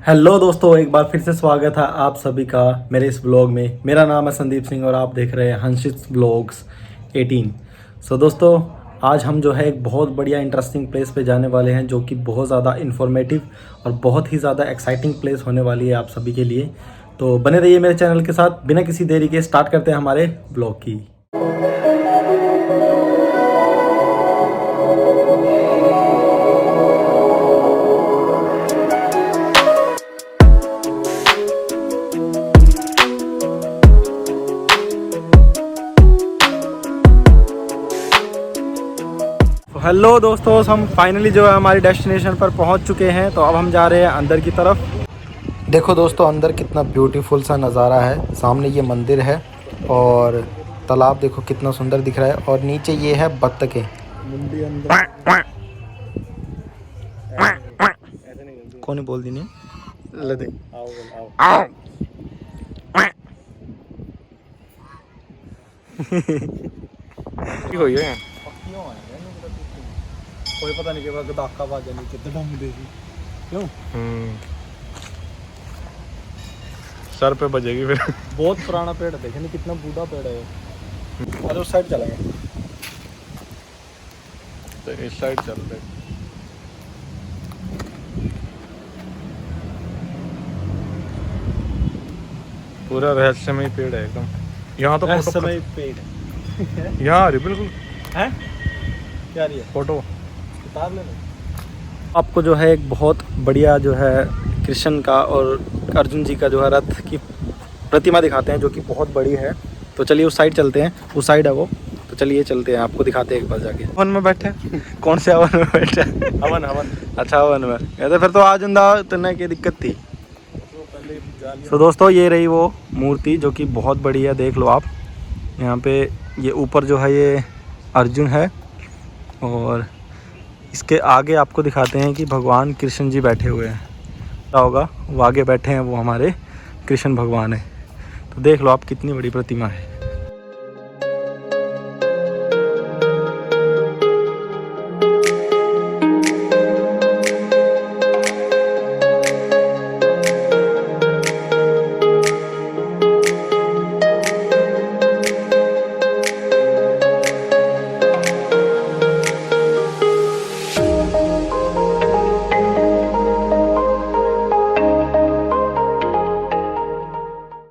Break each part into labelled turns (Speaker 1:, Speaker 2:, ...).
Speaker 1: Hello दोस्तों, एक बार फिर से स्वागत है आप सभी का मेरे इस ब्लॉग में। मेरा नाम है संदीप सिंह और आप देख रहे हैं हंसित ब्लॉग्स 18। दोस्तों, आज हम जो है एक बहुत बढ़िया इंटरेस्टिंग प्लेस पे जाने वाले हैं, जो कि बहुत ज़्यादा इन्फॉर्मेटिव और बहुत ही ज़्यादा एक्साइटिंग प्लेस होने वाली है आप सभी के लिए। तो बने रहिए मेरे चैनल के साथ। बिना किसी देरी के स्टार्ट करते हैं हमारे ब्लॉग की। हेलो दोस्तों, हम फाइनली जो है हमारी डेस्टिनेशन पर पहुंच चुके हैं। तो अब हम जा रहे हैं अंदर की तरफ। देखो दोस्तों, अंदर कितना ब्यूटीफुल सा नज़ारा है। सामने ये मंदिर है और तालाब देखो कितना सुंदर दिख रहा है, और नीचे ये है बत्तखें। कौन बोल दी नहीं लदे कोई पता नहीं कि दाका बाजा नहीं कितना ढंग देगी क्यों
Speaker 2: सर पे बजेगी फिर।
Speaker 1: बहुत पुराना पेड़ है, देखे नहीं कितना बूढ़ा पेड़ है। अरे उस साइड चलेंगे,
Speaker 2: तो इस साइड चल रहे। पूरा रहस्यमय पेड़ है एकदम। यहाँ तो
Speaker 1: समय पेड़
Speaker 2: यहाँ बिल्कुल
Speaker 1: है क्या रही है
Speaker 2: फोटो।
Speaker 1: किताब लेना आपको जो है एक बहुत बढ़िया जो है कृष्ण का और अर्जुन जी का जो है रथ की प्रतिमा दिखाते हैं, जो कि बहुत बड़ी है। तो चलिए उस साइड चलते हैं, उस साइड है वो। तो चलिए चलते हैं, आपको दिखाते हैं एक बार जाके। हवन में बैठे कौन से हवन में बैठे?
Speaker 2: हवन हवन।
Speaker 1: अच्छा हवन में कहते फिर तो आज उतना की दिक्कत थी। तो दोस्तों, ये रही वो मूर्ति जो कि बहुत बड़ी है, देख लो आप। यहाँ पे ये ऊपर जो है ये अर्जुन है, और इसके आगे आपको दिखाते हैं कि भगवान कृष्ण जी बैठे हुए हैं। क्या होगा वो आगे बैठे हैं, वो हमारे कृष्ण भगवान है। तो देख लो आप कितनी बड़ी प्रतिमा है।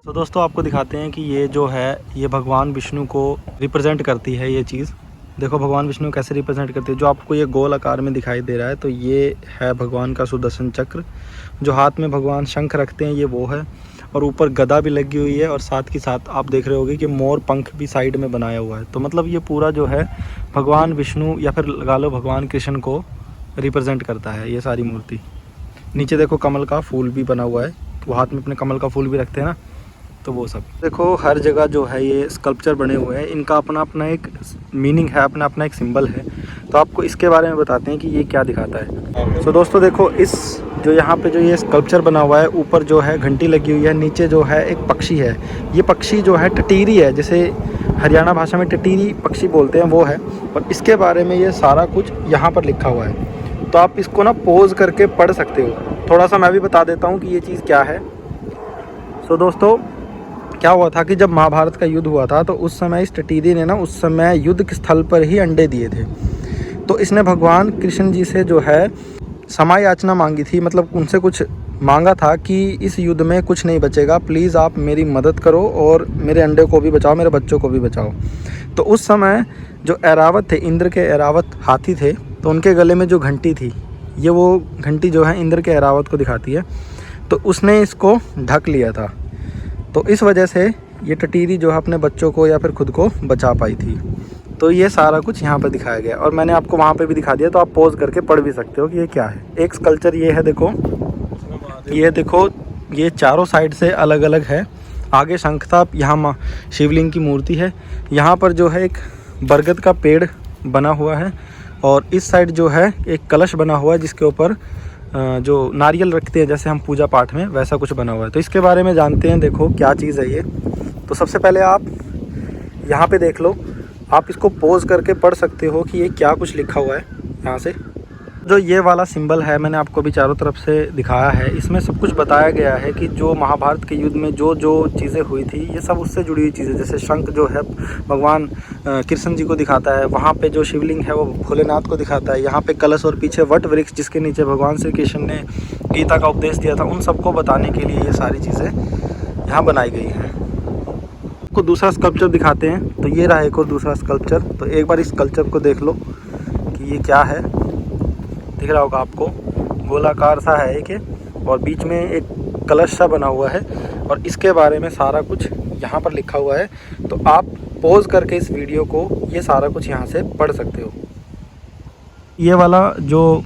Speaker 1: तो दोस्तों, आपको दिखाते हैं कि ये जो है ये भगवान विष्णु को रिप्रेजेंट करती है। ये चीज़ देखो भगवान विष्णु कैसे रिप्रेजेंट करती है। जो आपको ये गोल आकार में दिखाई दे रहा है, तो ये है भगवान का सुदर्शन चक्र। जो हाथ में भगवान शंख रखते हैं, ये वो है। और ऊपर गदा भी लगी हुई है, और साथ के साथ आप देख रहे होगे कि मोर पंख भी साइड में बनाया हुआ है। तो मतलब ये पूरा जो है भगवान विष्णु या फिर लगा लो भगवान कृष्ण को रिप्रेजेंट करता है ये सारी मूर्ति। नीचे देखो कमल का फूल भी बना हुआ है, वो हाथ में अपने कमल का फूल भी रखते हैं ना, तो वो सब देखो। हर जगह जो है ये स्कल्पचर बने हुए हैं, इनका अपना अपना एक मीनिंग है, अपना अपना एक सिंबल है। तो आपको इसके बारे में बताते हैं कि ये क्या दिखाता है। तो दोस्तों देखो, इस जो यहाँ पे जो ये स्कल्पचर बना हुआ है, ऊपर जो है घंटी लगी हुई है, नीचे जो है एक पक्षी है। ये पक्षी जो है टटीरी है, जैसे हरियाणा भाषा में टटीरी पक्षी बोलते हैं, वो है। और इसके बारे में ये सारा कुछ यहाँ पर लिखा हुआ है। तो आप इसको ना पोज करके पढ़ सकते हो। थोड़ा सा मैं भी बता देता हूँ कि ये चीज़ क्या है। सो दोस्तों, क्या हुआ था कि जब महाभारत का युद्ध हुआ था, तो उस समय इस टटीरी ने ना उस समय युद्ध के स्थल पर ही अंडे दिए थे। तो इसने भगवान कृष्ण जी से जो है क्षमा याचना मांगी थी, मतलब उनसे कुछ मांगा था कि इस युद्ध में कुछ नहीं बचेगा, प्लीज़ आप मेरी मदद करो और मेरे अंडे को भी बचाओ, मेरे बच्चों को भी बचाओ। तो उस समय जो ऐरावत थे, इंद्र के ऐरावत हाथी थे, तो उनके गले में जो घंटी थी, ये वो घंटी जो है इंद्र के ऐरावत को दिखाती है। तो उसने इसको ढक लिया था। तो इस वजह से ये टटीरी जो है अपने बच्चों को या फिर खुद को बचा पाई थी। तो ये सारा कुछ यहाँ पर दिखाया गया, और मैंने आपको वहाँ पे भी दिखा दिया। तो आप पॉज करके पढ़ भी सकते हो कि ये क्या है। एक स्कल्पचर ये है, देखो ये देखो, ये चारों साइड से अलग अलग है। आगे शंख था, यहाँ शिवलिंग की मूर्ति है। यहाँ पर जो है एक बरगद का पेड़ बना हुआ है, और इस साइड जो है एक कलश बना हुआ है, जिसके ऊपर जो नारियल रखते हैं जैसे हम पूजा पाठ में, वैसा कुछ बना हुआ है। तो इसके बारे में जानते हैं, देखो क्या चीज़ है ये। तो सबसे पहले आप यहाँ पे देख लो, आप इसको पोज करके पढ़ सकते हो कि ये क्या कुछ लिखा हुआ है यहाँ से। जो ये वाला सिंबल है मैंने आपको भी चारों तरफ से दिखाया है, इसमें सब कुछ बताया गया है कि जो महाभारत के युद्ध में जो जो चीज़ें हुई थी ये सब उससे जुड़ी हुई चीज़ें। जैसे शंख जो है भगवान कृष्ण जी को दिखाता है, वहाँ पे जो शिवलिंग है वो भोलेनाथ को दिखाता है, यहाँ पे कलश और पीछे वट वृक्ष जिसके नीचे भगवान श्री कृष्ण ने गीता का उपदेश दिया था, उन सबको बताने के लिए ये सारी चीज़ें यहाँ बनाई गई हैं। आपको दूसरा स्कल्पचर दिखाते हैं। तो ये रहा एक और दूसरा स्कल्पचर। तो एक बार इस स्कल्पचर को देख लो कि ये क्या है। दिख रहा होगा आपको, गोलाकार सा है एक, और बीच में एक कलश सा बना हुआ है और इसके बारे में सारा कुछ यहाँ पर लिखा हुआ है। तो आप पॉज करके इस वीडियो को ये सारा कुछ यहाँ से पढ़ सकते हो। ये वाला जो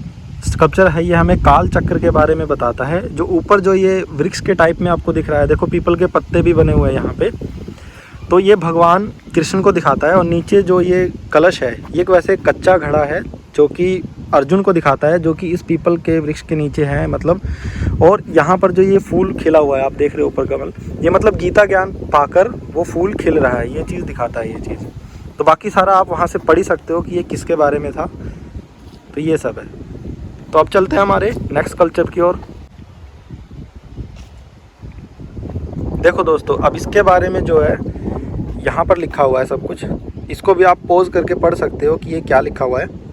Speaker 1: स्कल्पचर है ये हमें काल चक्र के बारे में बताता है। जो ऊपर जो ये वृक्ष के टाइप में आपको दिख रहा है, देखो पीपल के पत्ते भी बने हुए हैं यहाँ पे, तो ये भगवान कृष्ण को दिखाता है। और नीचे जो ये कलश है ये एक वैसे कच्चा घड़ा है जो कि अर्जुन को दिखाता है, जो कि इस पीपल के वृक्ष के नीचे है मतलब। और यहाँ पर जो ये फूल खिला हुआ है आप देख रहे हो ऊपर कमल, ये मतलब गीता ज्ञान पाकर वो फूल खिल रहा है, ये चीज़ दिखाता है ये चीज़। तो बाकी सारा आप वहाँ से पढ़ ही सकते हो कि ये किसके बारे में था। तो ये सब है। तो अब चलते हैं हमारे नेक्स्ट कल्चर की ओर। देखो दोस्तों, अब इसके बारे में जो है यहाँ पर लिखा हुआ है सब कुछ, इसको भी आप पॉज करके पढ़ सकते हो कि ये क्या लिखा हुआ है।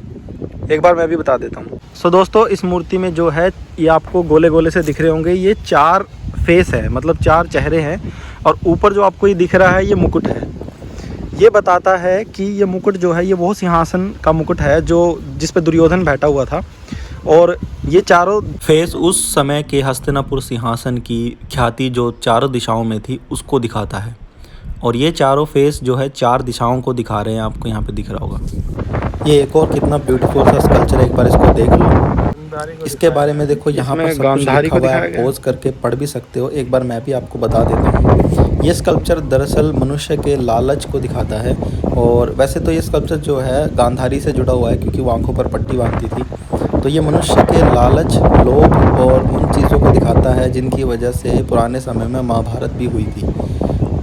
Speaker 1: एक बार मैं भी बता देता हूँ। सो दोस्तों, इस मूर्ति में जो है ये आपको गोले गोले से दिख रहे होंगे, ये 4 फेस है, मतलब 4 चेहरे हैं। और ऊपर जो आपको ये दिख रहा है ये मुकुट है। ये बताता है कि ये मुकुट जो है ये वो सिंहासन का मुकुट है जो जिस पे दुर्योधन बैठा हुआ था। और ये चारों फेस उस समय के हस्तिनापुर सिंहासन की ख्याति जो चारों दिशाओं में थी उसको दिखाता है। और ये चारों फेस जो है 4 दिशाओं को दिखा रहे हैं, आपको यहाँ पे दिख रहा होगा। ये एक और कितना ब्यूटीफुल सा स्कल्पचर है, एक बार इसको देख लो। इसके बारे में देखो यहाँ पर सब कुछ लिखा हुआ है, पोज करके पढ़ भी सकते हो। एक बार मैं भी आपको बता देता हूँ। ये स्कल्पचर दरअसल मनुष्य के लालच को दिखाता है। और वैसे तो ये स्कल्पचर जो है गांधारी से जुड़ा हुआ है क्योंकि वो आंखों पर पट्टी बांधती थी। तो ये मनुष्य के लालच, लोभ और उन चीज़ों को दिखाता है जिनकी वजह से पुराने समय में महाभारत भी हुई थी।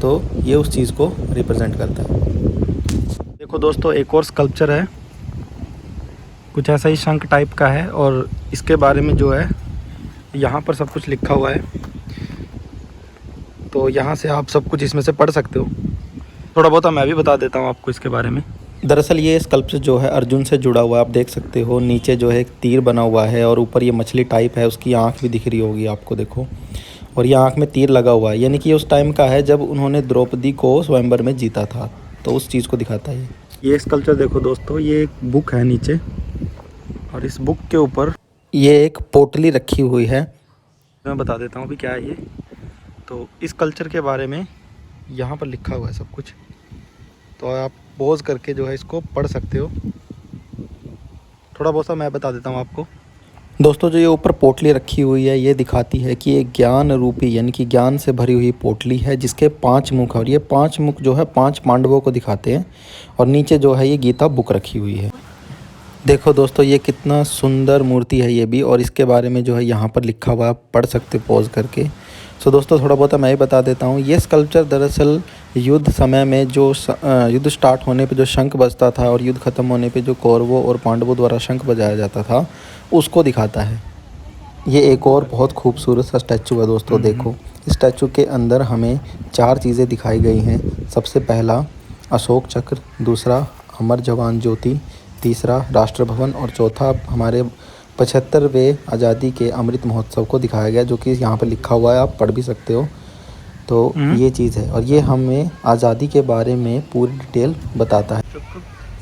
Speaker 1: तो ये उस चीज़ को रिप्रेजेंट करता है। देखो दोस्तों, एक और स्कल्पचर है, कुछ ऐसा ही शंख टाइप का है। और इसके बारे में जो है यहाँ पर सब कुछ लिखा हुआ है। तो यहाँ से आप सब कुछ इसमें से पढ़ सकते हो। थोड़ा बहुत मैं भी बता देता हूँ आपको इसके बारे में। दरअसल ये स्कल्पचर जो है अर्जुन से जुड़ा हुआ है, आप देख सकते हो। नीचे जो है एक तीर बना हुआ है और ऊपर ये मछली टाइप है, उसकी आँख भी दिख रही होगी आपको, देखो। और ये आँख में तीर लगा हुआ है, यानी कि ये उस टाइम का है जब उन्होंने द्रौपदी को स्वयंवर में जीता था। तो उस चीज़ को दिखाता है ये स्कल्पचर। देखो दोस्तों, ये एक बुक है नीचे और इस बुक के ऊपर ये एक पोटली रखी हुई है। मैं बता देता हूँ अभी क्या है ये। तो इस कल्चर के बारे में यहाँ पर लिखा हुआ है सब कुछ। तो आप पॉज करके जो है इसको पढ़ सकते हो। थोड़ा बहुत सा मैं बता देता हूँ आपको। दोस्तों, जो ये ऊपर पोटली रखी हुई है ये दिखाती है कि ये ज्ञान रूपी यानी कि ज्ञान से भरी हुई पोटली है जिसके 5 मुख है। और ये 5 मुख जो है 5 पांडवों को दिखाते हैं। और नीचे जो है ये गीता बुक रखी हुई है। देखो दोस्तों, ये कितना सुंदर मूर्ति है ये भी। और इसके बारे में जो है यहाँ पर लिखा हुआ, आप पढ़ सकते हो पॉज करके। सो दोस्तों, थोड़ा बहुत मैं ही बता देता हूँ। ये स्कल्पचर दरअसल युद्ध समय में जो युद्ध स्टार्ट होने पे जो शंख बजता था और युद्ध ख़त्म होने पे जो कौरवों और पांडवों द्वारा शंख बजाया जाता था उसको दिखाता है। ये एक और बहुत खूबसूरत सा स्टैचू है दोस्तों। देखो, इस स्टैचू के अंदर हमें 4 चीज़ें दिखाई गई हैं। सबसे पहला अशोक चक्र, दूसरा अमर जवान ज्योति, तीसरा राष्ट्र भवन और चौथा हमारे 75वें आज़ादी के अमृत महोत्सव को दिखाया गया, जो कि यहाँ पर लिखा हुआ है, आप पढ़ भी सकते हो। तो ये चीज़ है और ये हमें आज़ादी के बारे में पूरी डिटेल बताता है।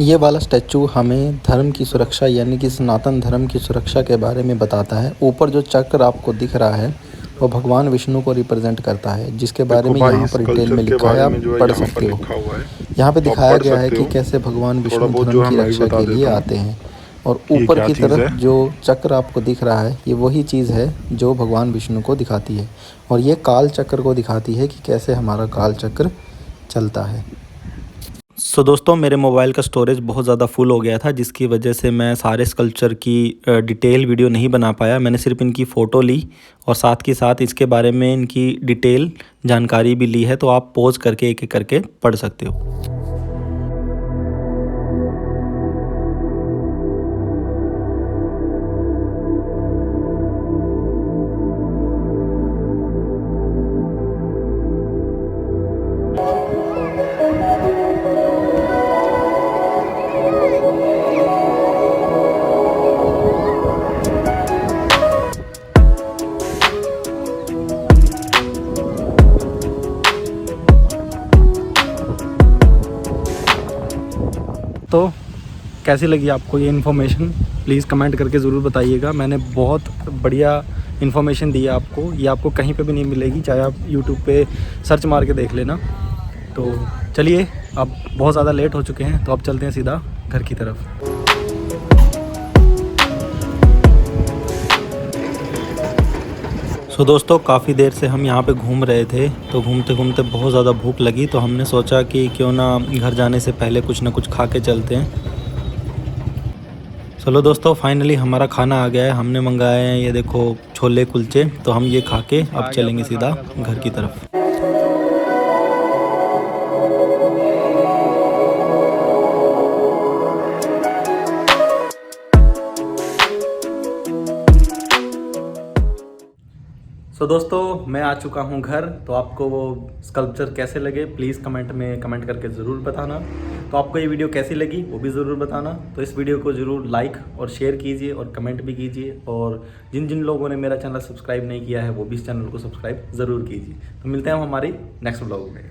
Speaker 1: ये वाला स्टैचू हमें धर्म की सुरक्षा यानी कि सनातन धर्म की सुरक्षा के बारे में बताता है। ऊपर जो चक्र आपको दिख रहा है वो भगवान विष्णु को रिप्रेजेंट करता है, जिसके बारे में यहाँ पर डिटेल में लिखा है, आप पढ़ सकते हो। यहाँ पे दिखाया गया है कि कैसे भगवान विष्णु धर्म की रक्षा के लिए आते हैं। और ऊपर की तरफ जो चक्र आपको दिख रहा है ये वही चीज़ है जो भगवान विष्णु को दिखाती है। और ये काल चक्र को दिखाती है कि कैसे हमारा काल चक्र चलता है। सो दोस्तों, मेरे मोबाइल का स्टोरेज बहुत ज़्यादा फुल हो गया था, जिसकी वजह से मैं सारे स्कल्पचर की डिटेल वीडियो नहीं बना पाया। मैंने सिर्फ इनकी फ़ोटो ली और साथ के साथ इसके बारे में इनकी डिटेल जानकारी भी ली है। तो आप पॉज करके एक एक करके पढ़ सकते हो। तो कैसी लगी आपको ये इन्फॉर्मेशन, प्लीज़ कमेंट करके ज़रूर बताइएगा। मैंने बहुत बढ़िया इन्फॉर्मेशन दी है आपको, ये आपको कहीं पे भी नहीं मिलेगी, चाहे आप यूट्यूब पे सर्च मार के देख लेना। तो चलिए, अब बहुत ज़्यादा लेट हो चुके हैं, तो अब चलते हैं सीधा घर की तरफ। तो दोस्तों, काफ़ी देर से हम यहाँ पे घूम रहे थे, तो घूमते घूमते बहुत ज़्यादा भूख लगी, तो हमने सोचा कि क्यों ना घर जाने से पहले कुछ ना कुछ खा के चलते हैं। चलो दोस्तों, फाइनली हमारा खाना आ गया है। हमने मंगाए हैं ये देखो छोले कुलचे, तो हम ये खा के अब चलेंगे सीधा घर की तरफ। सो दोस्तों, मैं आ चुका हूँ घर। तो आपको वो स्कल्पचर कैसे लगे प्लीज़ कमेंट में कमेंट करके ज़रूर बताना। तो आपको ये वीडियो कैसी लगी वो भी ज़रूर बताना। तो इस वीडियो को ज़रूर लाइक और शेयर कीजिए और कमेंट भी कीजिए, और जिन जिन लोगों ने मेरा चैनल सब्सक्राइब नहीं किया है वो भी इस चैनल को सब्सक्राइब ज़रूर कीजिए। तो मिलते हैं हम हमारी नेक्स्ट व्लॉग में।